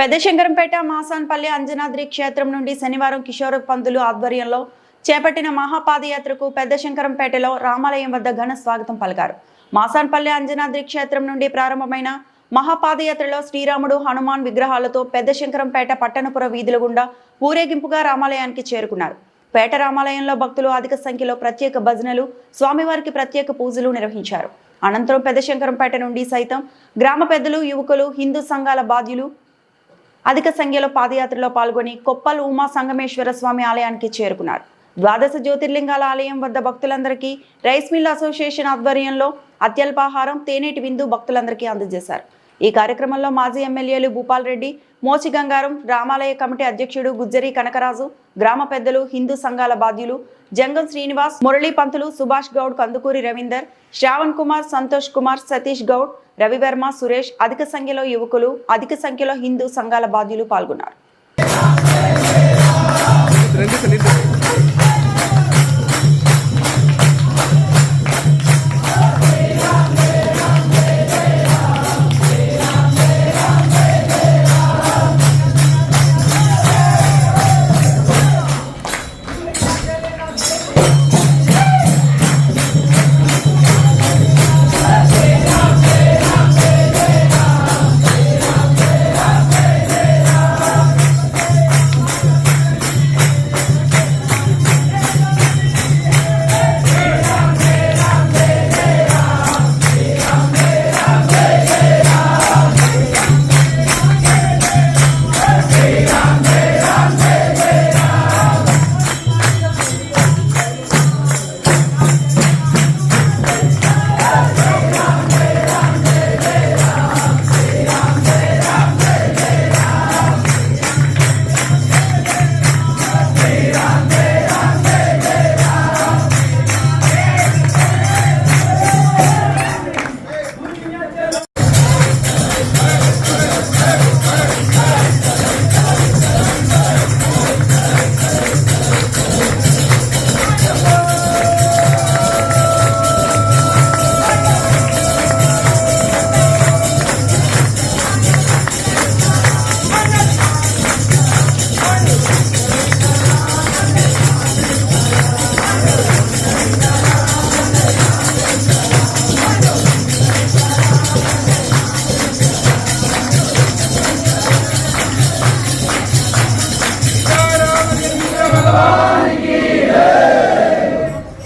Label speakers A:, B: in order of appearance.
A: పెద్దశంకరంపేట మాసాన్పల్లి అంజనాద్రి క్షేత్రం నుండి శనివారం కిషోర పంతులు ఆధ్వర్యంలో చేపట్టిన మహాపాదయాత్రకు పెద్దశంకరంపేటలో రామాలయం వద్ద ఘన స్వాగతం పలికారు. మాసాన్పల్లి అంజనాద్రి క్షేత్రం నుండి ప్రారంభమైన మహాపాదయాత్రలో శ్రీరాముడు హనుమాన్ విగ్రహాలతో పెద్దశంకరంపేట పట్టణపుర వీధుల గుండా ఊరేగింపుగా రామాలయానికి చేరుకున్నారు. పేట రామాలయంలో భక్తులు అధిక సంఖ్యలో ప్రత్యేక భజనలు, స్వామివారికి ప్రత్యేక పూజలు నిర్వహించారు. అనంతరం పెద్దశంకరంపేట నుండి సైతం గ్రామ పెద్దలు, యువకులు, హిందూ సంఘాల బాధ్యులు అధిక సంఖ్యలో పాదయాత్రలో పాల్గొని కొప్పల్ ఉమా సంగమేశ్వర స్వామి ఆలయానికి చేరుకున్నారు. ద్వాదశ జ్యోతిర్లింగాల ఆలయం వద్ద భక్తులందరికీ రైస్ మిల్ అసోసియేషన్ ఆధ్వర్యంలో అత్యల్పాహారం, తేనేటి విందు భక్తులందరికీ అందజేశారు. ఈ కార్యక్రమంలో మాజీ ఎమ్మెల్యేలు భూపాల్ రెడ్డి, మోచి గంగారం, రామాలయ కమిటీ అధ్యక్షుడు గుజ్జరి కనకరాజు, గ్రామ పెద్దలు, హిందూ సంఘాల బాధ్యులు జంగం శ్రీనివాస్, మురళీ పంతులు, సుభాష్ గౌడ్, కందుకూరి రవీందర్, శ్రావణ్ కుమార్, సంతోష్ కుమార్, సతీష్ గౌడ్, రవివర్మ, సురేష్, అధిక సంఖ్యలో యువకులు, అధిక సంఖ్యలో హిందూ సంఘాల బాధ్యులు పాల్గొన్నారు.
B: Bye.